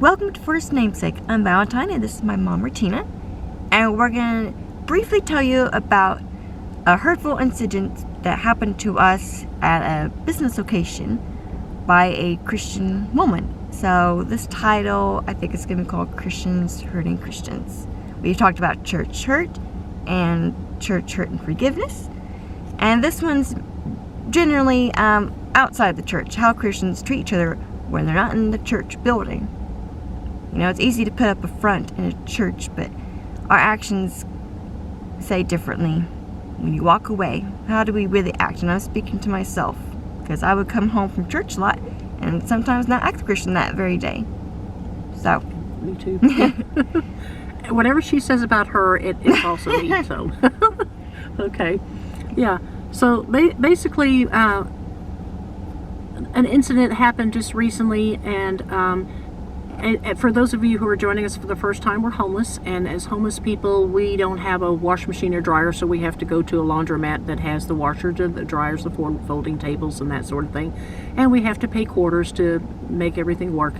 Welcome to First Namesake. I'm Valentine and this is my mom, Regina. And we're going to briefly tell you about a hurtful incident that happened to us at a business location by a Christian woman. So this title, I think it's going to be called Christians Hurting Christians. We've talked about church hurt and church hurt and forgiveness. And this one's generally outside the church, how Christians treat each other when they're not in the church building. You know, it's easy to put up a front in a church, but our actions say differently. When you walk away, how do we really act? And I'm speaking to myself, because I would come home from church a lot and sometimes not act Christian that very day. So. Me too. Whatever she says about her, it's also me, so. Okay. Yeah. So basically, an incident happened just recently, and for those of you who are joining us for the first time, we're homeless, and as homeless people, we don't have a wash machine or dryer, so we have to go to a laundromat that has the washers and the dryers, the folding tables, and that sort of thing, and we have to pay quarters to make everything work.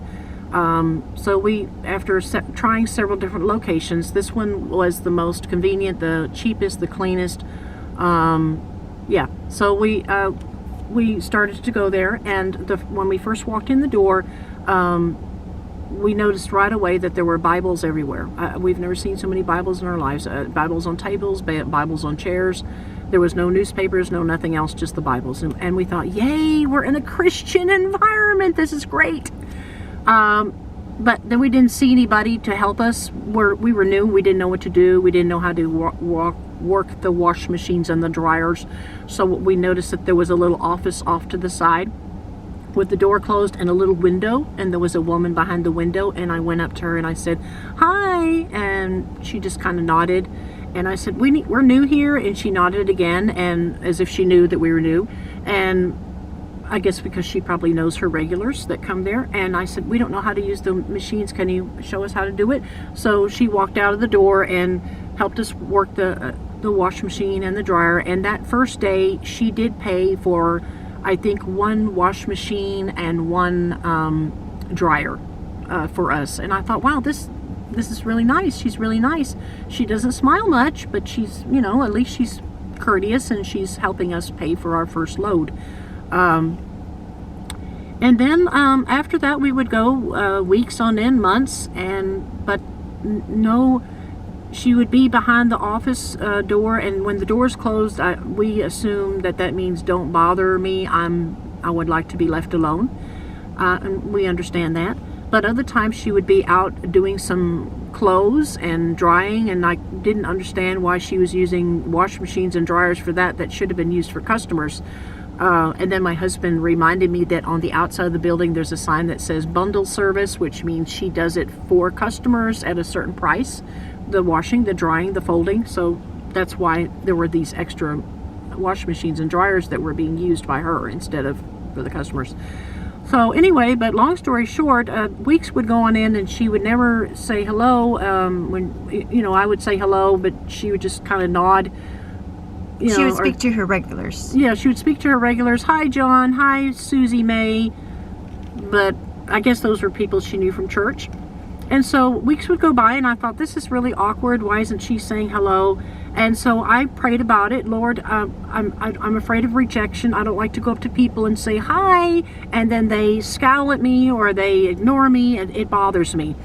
So we, after trying several different locations, this one was the most convenient, the cheapest, the cleanest. Yeah, so we started to go there, and when we first walked in the door, we noticed right away that there were Bibles everywhere. We've never seen so many Bibles in our lives. Bibles on tables, Bibles on chairs. There was no newspapers, no nothing else, just the Bibles. And we thought, yay, we're in a Christian environment. This is great. But then we didn't see anybody to help us. We were new. We didn't know what to do. We didn't know how to work the wash machines and the dryers. So we noticed that there was a little office off to the side with the door closed and a little window, and there was a woman behind the window, and I went up to her and I said, hi, and she just kind of nodded, and I said, we're new here, and she nodded again, and as if she knew that we were new, and I guess because she probably knows her regulars that come there, and I said, we don't know how to use the machines, can you show us how to do it? So she walked out of the door and helped us work the wash machine and the dryer, and that first day she did pay for, I think, one wash machine and one dryer for us. And I thought, wow, this is really nice. She's really nice. She doesn't smile much, but she's, at least she's courteous, and she's helping us pay for our first load. And then after that, we would go weeks on end, months, but no. She would be behind the office door, and when the door's closed, we assume that means don't bother me. I would like to be left alone, and we understand that. But other times she would be out doing some clothes and drying, and I didn't understand why she was using wash machines and dryers for that should have been used for customers. And then my husband reminded me that on the outside of the building there's a sign that says bundle service, which means she does it for customers at a certain price. The washing, the drying, the folding. So that's why there were these extra wash machines and dryers that were being used by her instead of for the customers. So anyway, but long story short, weeks would go on in, and she would never say hello. When I would say hello, but she would just kind of nod. She would speak to her regulars. Yeah, she would speak to her regulars. Hi, John. Hi, Susie May. But I guess those were people she knew from church. And so weeks would go by, and I thought, this is really awkward. Why isn't she saying hello? And so I prayed about it. Lord, I'm afraid of rejection. I don't like to go up to people and say hi, and then they scowl at me or they ignore me, and it bothers me.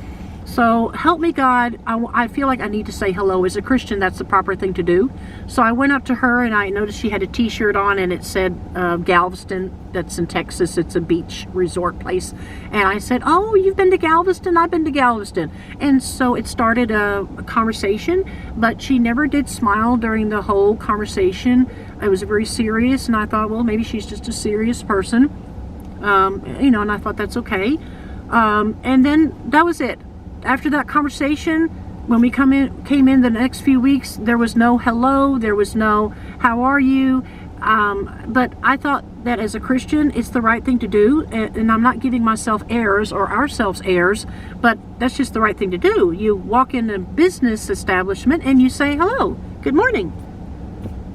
So help me, God. I feel like I need to say hello. As a Christian, that's the proper thing to do. So I went up to her, and I noticed she had a t-shirt on, and it said Galveston. That's in Texas. It's a beach resort place. And I said, oh, you've been to Galveston? I've been to Galveston. And so it started a conversation, but she never did smile during the whole conversation. It was very serious, and I thought, well, maybe she's just a serious person. And I thought that's okay. And then that was it. After that conversation, when we came in the next few weeks, there was no hello, there was no how are you, but I thought that as a Christian, it's the right thing to do, and I'm not giving myself airs or ourselves airs, but that's just the right thing to do. You walk in a business establishment and you say hello, good morning.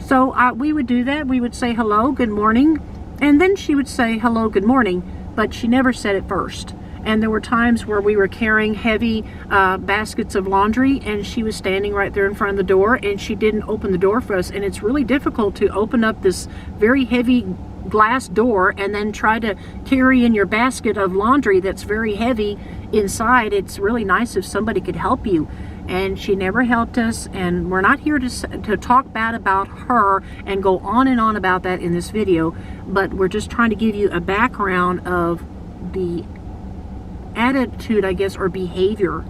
So we would do that. We would say hello, good morning, and then she would say hello, good morning, but she never said it first. And there were times where we were carrying heavy baskets of laundry, and she was standing right there in front of the door, and she didn't open the door for us. And it's really difficult to open up this very heavy glass door and then try to carry in your basket of laundry that's very heavy inside. It's really nice if somebody could help you. And she never helped us, and we're not here to talk bad about her and go on and on about that in this video, but we're just trying to give you a background of the attitude, I guess, or behavior,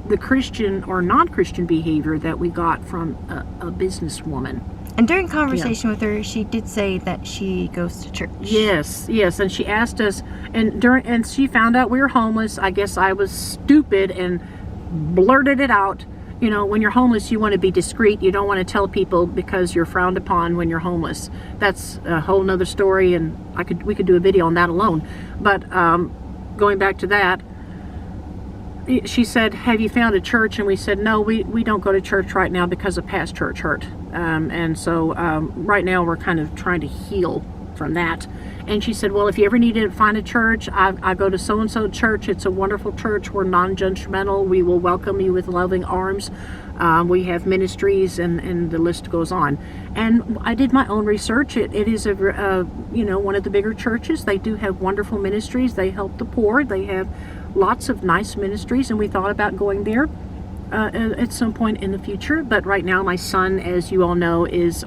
the Christian or non-Christian behavior that we got from a businesswoman. And during conversation with her, she did say that she goes to church. Yes, and she asked us, and she found out we were homeless. I guess I was stupid and blurted it out. You know, when you're homeless, you want to be discreet. You don't want to tell people because you're frowned upon when you're homeless. That's a whole nother story, and we could do a video on that alone. But going back to that, she said, "Have you found a church?" And we said, "No, we don't go to church right now because of past church hurt." And so right now we're kind of trying to heal from that. And she said, "Well, if you ever need to find a church, I go to so-and-so church. It's a wonderful church. We're non-judgmental. We will welcome you with loving arms. We have ministries," and the list goes on. And I did my own research. It is one of the bigger churches. They do have wonderful ministries. They help the poor. They have lots of nice ministries, and we thought about going there at some point in the future. But right now, my son, as you all know, is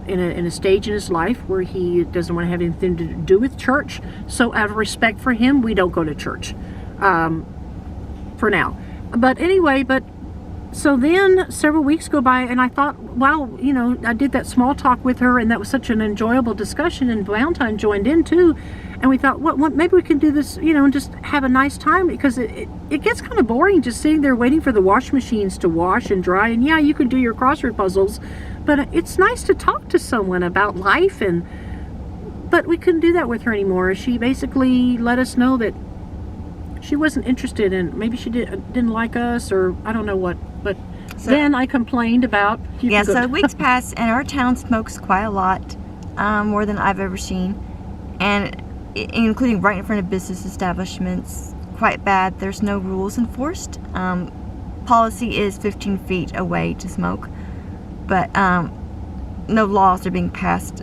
in a stage in his life where he doesn't want to have anything to do with church. So out of respect for him, we don't go to church for now. But anyway, so then several weeks go by, and I thought, wow, I did that small talk with her, and that was such an enjoyable discussion, and Valentine joined in too. And we thought, what maybe we can do this, and just have a nice time, because it gets kind of boring just sitting there waiting for the wash machines to wash and dry. And yeah, you can do your crossword puzzles, but it's nice to talk to someone about life. But we couldn't do that with her anymore. She basically let us know that she wasn't interested, and maybe she didn't like us, or I don't know what. But then I complained about. So weeks passed, and our town smokes quite a lot, more than I've ever seen, and including right in front of business establishments. Quite bad. There's no rules enforced. Policy is 15 feet away to smoke, but no laws are being passed.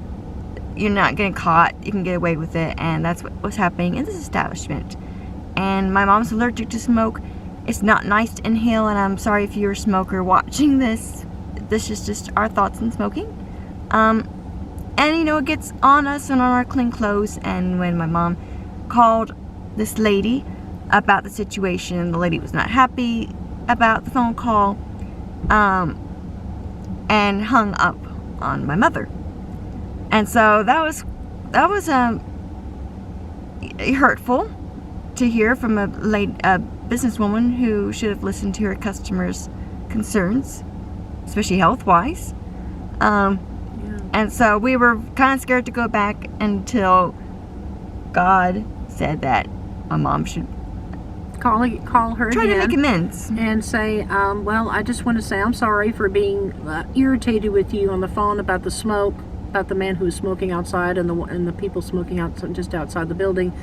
You're not getting caught. You can get away with it, and that's what was happening in this establishment. And my mom's allergic to smoke. It's not nice to inhale, and I'm sorry if you're a smoker watching this. This is just our thoughts on smoking. And it gets on us and on our clean clothes. And when my mom called this lady about the situation, the lady was not happy about the phone call, and hung up on my mother. And so that was hurtful to hear from a businesswoman who should have listened to her customers' concerns, especially health-wise. And so we were kind of scared to go back until God said that my mom should call her try to again make amends and say, well, I just want to say I'm sorry for being irritated with you on the phone about the smoke, about the man who was smoking outside and the people smoking out just outside the building.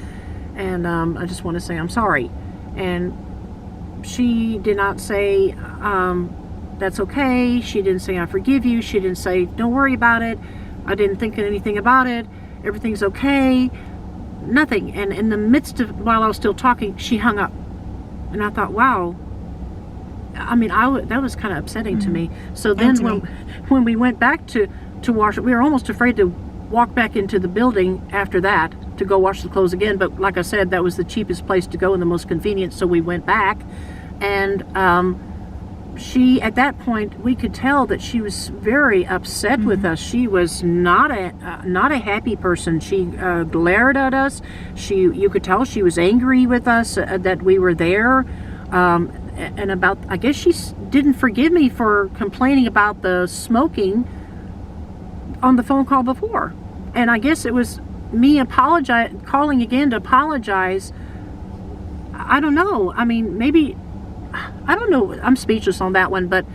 And I just want to say I'm sorry. And she did not say that's okay. She didn't say I forgive you. She didn't say don't worry about it. I didn't think anything about it. Everything's okay. Nothing. And in the midst of, while I was still talking, she hung up. And I thought, wow. I mean, that was kind of upsetting to me. So then when we went back to wash it, we were almost afraid to walk back into the building after that to go wash the clothes again. But like I said, that was the cheapest place to go and the most convenient. So we went back. And she, at that point, we could tell that she was very upset with us. She was not a happy person. She glared at us. You could tell she was angry with us that we were there. And about, I guess she didn't forgive me for complaining about the smoking on the phone call before. And I guess it was me calling again to apologize. I don't know. I mean, maybe, I don't know. I'm speechless on that one, but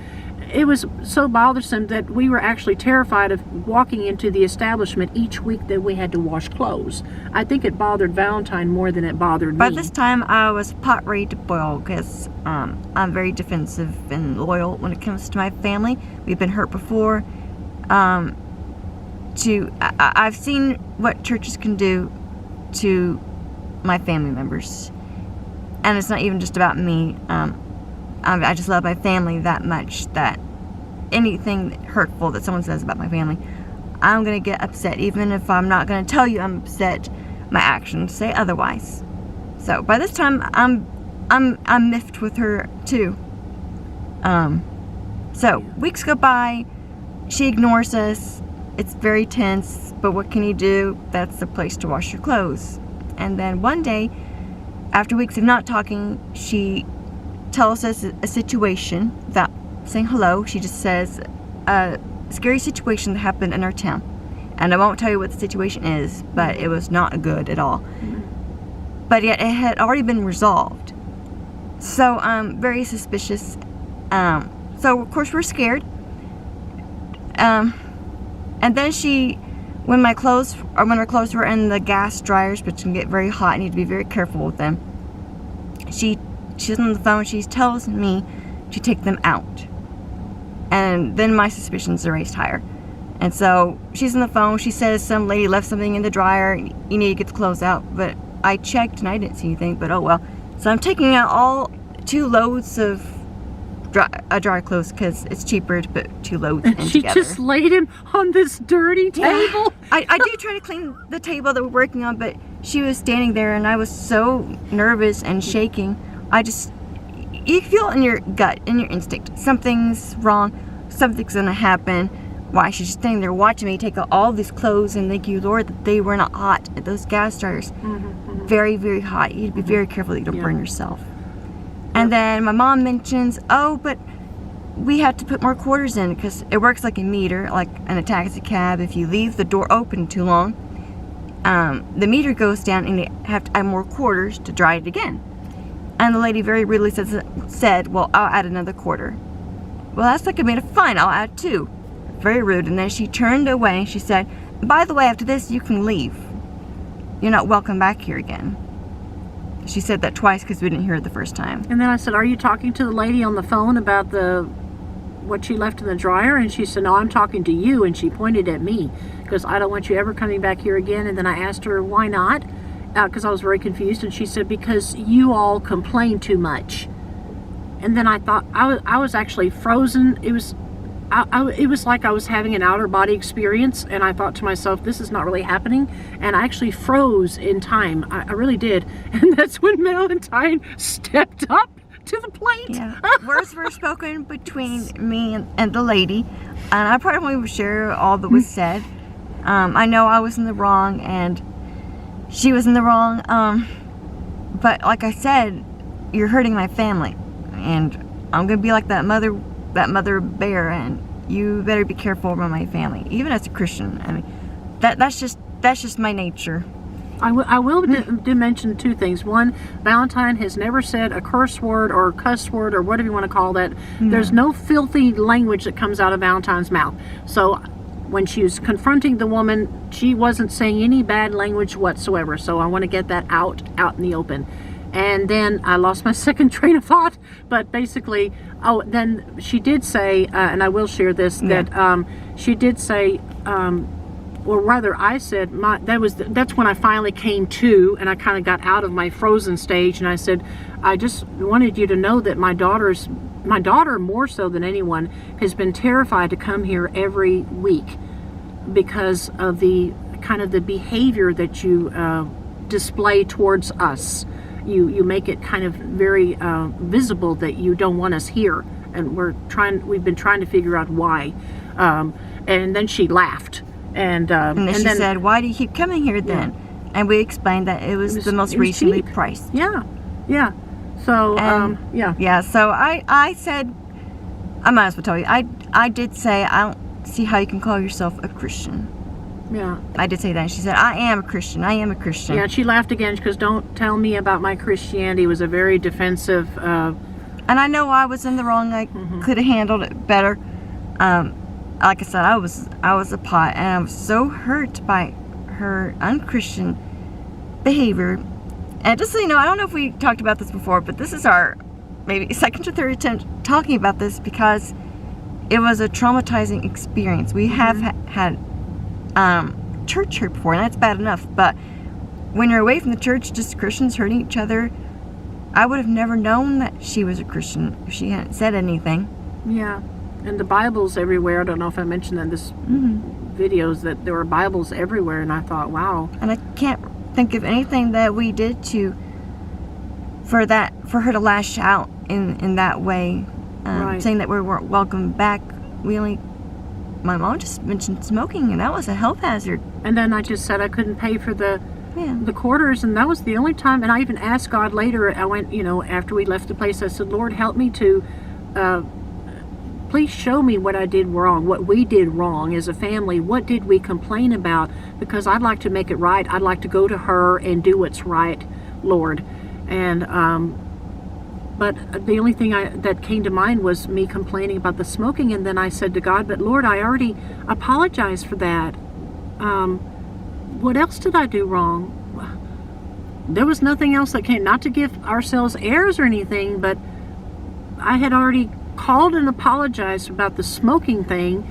it was so bothersome that we were actually terrified of walking into the establishment each week that we had to wash clothes. I think it bothered Valentine more than it bothered me. By this time, I was pot ready to boil because I'm very defensive and loyal when it comes to my family. We've been hurt before. I've seen what churches can do to my family members, and it's not even just about me. I just love my family that much that anything hurtful that someone says about my family, I'm gonna get upset, even if I'm not gonna tell you I'm upset. My actions say otherwise. So by this time, I'm miffed with her too. So weeks go by. She ignores us. It's very tense. But what can you do? That's the place to wash your clothes. And then one day, after weeks of not talking, she tells us a situation without saying hello. She just says a scary situation that happened in our town. And I won't tell you what the situation is, but it was not good at all. But yet it had already been resolved. So very suspicious. So of course we're scared. And then when our clothes were in the gas dryers, which can get very hot, I need to be very careful with them. She's on the phone. She tells me to take them out, and then my suspicions are raised higher. And so she's on the phone. She says some lady left something in the dryer. You need to get the clothes out. But I checked and I didn't see anything. But oh well. So I'm taking out all 2 loads of dry clothes because it's cheaper to put 2 loads in she together. just laid him on this dirty table. I do try to clean the table that we're working on, but she was standing there and I was so nervous and shaking. You feel in your gut, in your instinct, something's wrong, something's gonna happen. Why? She's just standing there watching me take out all these clothes, and thank you, Lord, that they were not hot at those gas dryers. Very, very hot. You need to be very careful that you don't burn yourself. And then my mom mentions, but we had to put more quarters in because it works like a meter, like in a taxi cab. If you leave the door open too long, the meter goes down and you have to add more quarters to dry it again. And the lady very rudely said, well, I'll add another quarter. Well, that's like a meter. Fine, I'll add 2. Very rude. And then she turned away and she said, by the way, after this, you can leave. You're not welcome back here again. She said that twice because we didn't hear it the first time. And then I said, are you talking to the lady on the phone about what she left in the dryer? And she said, no, I'm talking to you. And she pointed at me because I don't want you ever coming back here again. And then I asked her, why not? Because I was very confused. And she said, because you all complain too much. And then I thought, I was actually frozen. It was like I was having an outer body experience, and I thought to myself, this is not really happening. And I actually froze in time. I really did. And that's when Valentine stepped up to the plate. Yeah. Words were spoken between me and the lady, and I probably won't share all that was said. I know I was in the wrong, and she was in the wrong. But like I said, you're hurting my family, and I'm gonna be like that mother bear, and you better be careful around my family, even as a Christian. I mean, that's just my nature. I will do mention 2 things. One, Valentine has never said a curse word or cuss word or whatever you want to call that. There's no filthy language that comes out of Valentine's mouth. So when she was confronting the woman, she wasn't saying any bad language whatsoever. So I want to get that out in the open. And then I lost my second train of thought, but basically, then she did say, and I will share this, that she did say, or rather I said, that's when I finally came to, and I kind of got out of my frozen stage, and I said, I just wanted you to know that my daughter more so than anyone has been terrified to come here every week because of the kind of the behavior that you display towards us. You make it kind of very visible that you don't want us here, and we've been trying to figure out why. And then she laughed, and then she said, "Why do you keep coming here then?" Yeah. And we explained that it was the most recently priced. Yeah. So So I said, I might as well tell you, I did say, I don't see how you can call yourself a Christian. Yeah. I did say that. And she said, I am a Christian. Yeah, she laughed again because don't tell me about my Christianity. It was a very defensive And I know I was in the wrong. I could have handled it better. Like I said, I was a pot, and I was so hurt by her unchristian behavior. And just so you know, I don't know if we talked about this before, but this is our maybe second or third attempt talking about this because it was a traumatizing experience. We have had church hurt before, and that's bad enough. But when you're away from the church, just Christians hurting each other, I would have never known that she was a Christian if she hadn't said anything. Yeah, and the Bibles everywhere. I don't know if I mentioned that in this videos that there were Bibles everywhere, and I thought, wow. And I can't think of anything that we did for her to lash out in that way, saying that we weren't welcome back. My mom just mentioned smoking, and that was a health hazard. And then I just said I couldn't pay for the quarters, and that was the only time. And I even asked God later. I went, after we left the place, I said, Lord, help me to, please show me what I did wrong, what we did wrong as a family. What did we complain about? Because I'd like to make it right. I'd like to go to her and do what's right, Lord. And but the only thing that came to mind was me complaining about the smoking. And then I said to God, but Lord, I already apologized for that. What else did I do wrong? There was nothing else that came, not to give ourselves airs or anything, but I had already called and apologized about the smoking thing.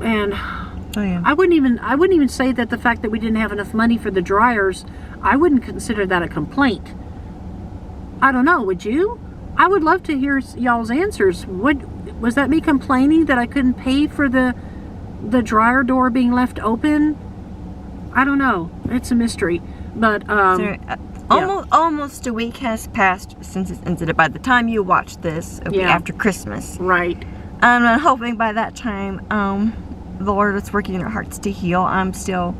And I wouldn't even say that the fact that we didn't have enough money for the dryers, I wouldn't consider that a complaint. I don't know, would you? I would love to hear y'all's answers. Was that me complaining that I couldn't pay for the dryer door being left open? I don't know. It's a mystery. But almost a week has passed since it's ended. By the time you watch this, it'll be after Christmas. Right. And I'm hoping by that time, the Lord is working in our hearts to heal. I'm still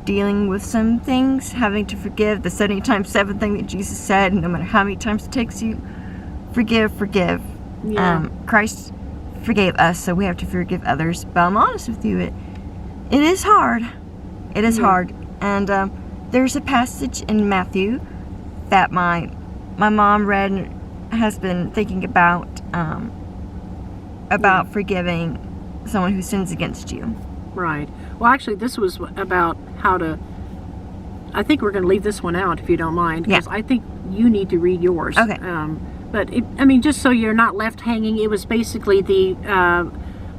dealing with some things, having to forgive the 70 times 7 thing that Jesus said. No matter how many times it takes you, forgive. Yeah. Christ forgave us, so we have to forgive others. But I'm honest with you, it is hard. It is hard. And there's a passage in Matthew that my mom read and has been thinking about forgiving someone who sins against you. Right. Well, actually, this was about how to... I think we're going to leave this one out, if you don't mind, because I think you need to read yours. Okay. But, just so you're not left hanging, it was basically the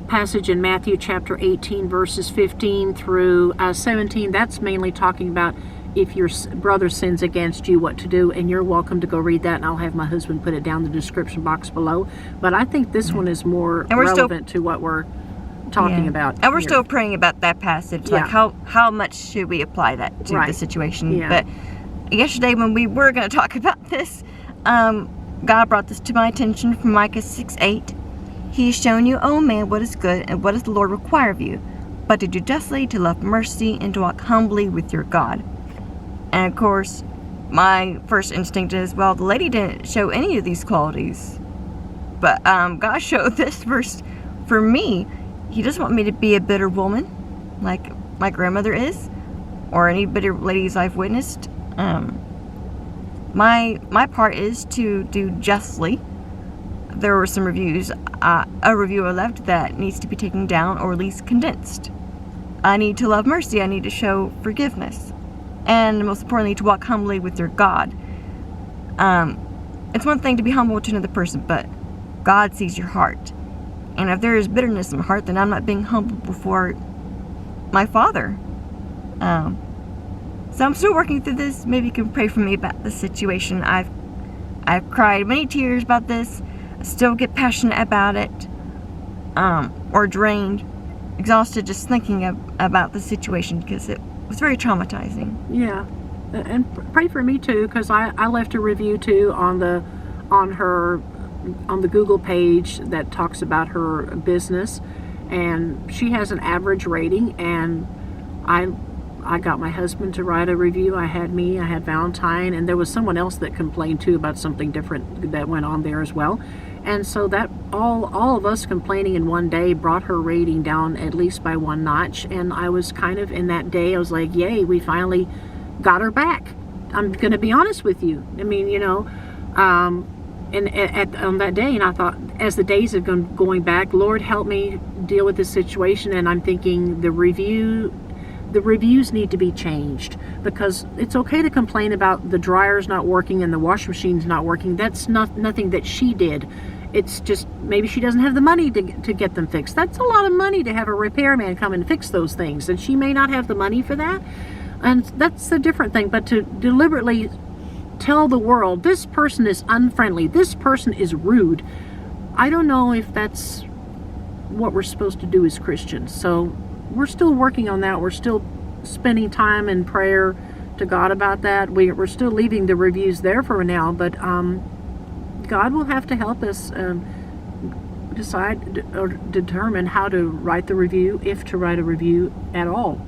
passage in Matthew chapter 18, verses 15 through 17. That's mainly talking about if your brother sins against you, what to do, and you're welcome to go read that, and I'll have my husband put it down in the description box below. But I think this one is more relevant to what we're talking about. And we're still praying about that passage, like how much should we apply that to the situation. Yeah. But yesterday when we were going to talk about this, God brought this to my attention from Micah 6:8. He has shown you, O man, what is good, and what does the Lord require of you, but to do justly, to love mercy, and to walk humbly with your God. And of course, my first instinct is, well, the lady didn't show any of these qualities. But God showed this verse for me. He doesn't want me to be a bitter woman, like my grandmother is, or any bitter ladies I've witnessed. My part is to do justly. There were some reviews, a review I left that needs to be taken down or at least condensed. I need to love mercy. I need to show forgiveness. And most importantly, to walk humbly with your God. It's one thing to be humble to another person, but God sees your heart. And if there is bitterness in my heart, then I'm not being humble before my Father. So I'm still working through this. Maybe you can pray for me about this situation. I've cried many tears about this. I still get passionate about it, or drained, exhausted just thinking about the situation because it was very traumatizing. Yeah, and pray for me too, because I left a review too on the Google page that talks about her business, and she has an average rating, and I got my husband to write a review. I had Valentine, and there was someone else that complained too about something different that went on there as well. And so that all of us complaining in one day brought her rating down at least by 1 notch. And I was kind of in that day, I was like, yay, we finally got her back. I'm going to be honest with you. I mean, on that day, and I thought, as the days have gone going back, Lord, help me deal with this situation. And I'm thinking the reviews need to be changed, because it's okay to complain about the dryer's not working and the washing machine's not working. That's nothing that she did. It's just maybe she doesn't have the money to get them fixed. That's a lot of money to have a repairman come and fix those things, and she may not have the money for that. And that's a different thing. But to deliberately tell the world, this person is unfriendly, this person is rude, I don't know if that's what we're supposed to do as Christians. So we're still working on that. We're still spending time in prayer to God about that. We're still leaving the reviews there for now, but God will have to help us decide or determine how to write the review, if to write a review at all.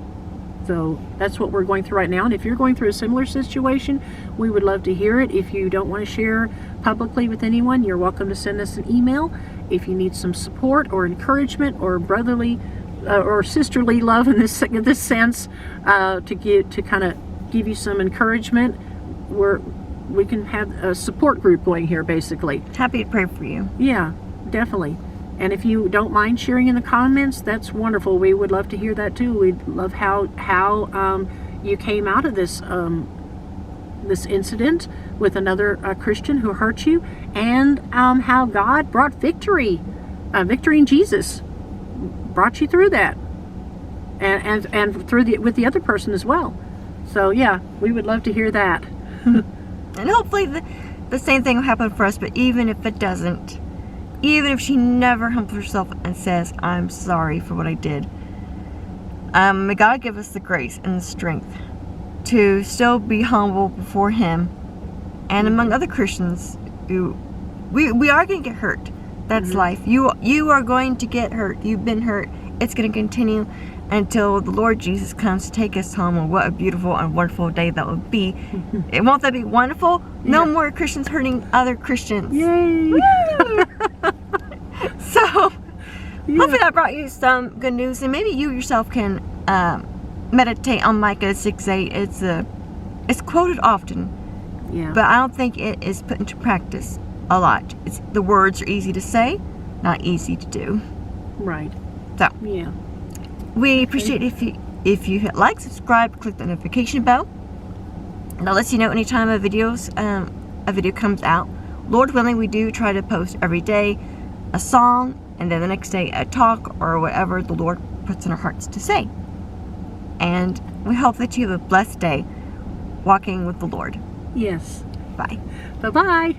So that's what we're going through right now. And if you're going through a similar situation, we would love to hear it. If you don't want to share publicly with anyone, you're welcome to send us an email. If you need some support or encouragement or brotherly or sisterly love in this sense, to kind of give you some encouragement, we can have a support group going here, basically. Happy to pray for you. Yeah, definitely. And if you don't mind sharing in the comments, that's wonderful. We would love to hear that too. We'd love how you came out of this this incident with another Christian who hurt you, and how God brought victory in Jesus, brought you through that, and through with the other person as well. So yeah, we would love to hear that. And hopefully the same thing will happen for us, but even if it doesn't, even if she never humbles herself and says, I'm sorry for what I did, may God give us the grace and the strength to still be humble before Him and among other Christians who we are going to get hurt. That's life. You are going to get hurt. You've been hurt. It's going to continue until the Lord Jesus comes to take us home. And what a beautiful and wonderful day that would be. Won't that be wonderful? No more Christians hurting other Christians. Yay! So, hopefully that brought you some good news. And maybe you yourself can meditate on Micah 6:8. It's quoted often. Yeah. But I don't think it is put into practice a lot. The words are easy to say, not easy to do. Right. So, yeah. We appreciate if you hit like, subscribe, click the notification bell. And I'll let you know anytime a video comes out. Lord willing, we do try to post every day a song, and then the next day a talk or whatever the Lord puts in our hearts to say. And we hope that you have a blessed day walking with the Lord. Yes. Bye. Bye-bye.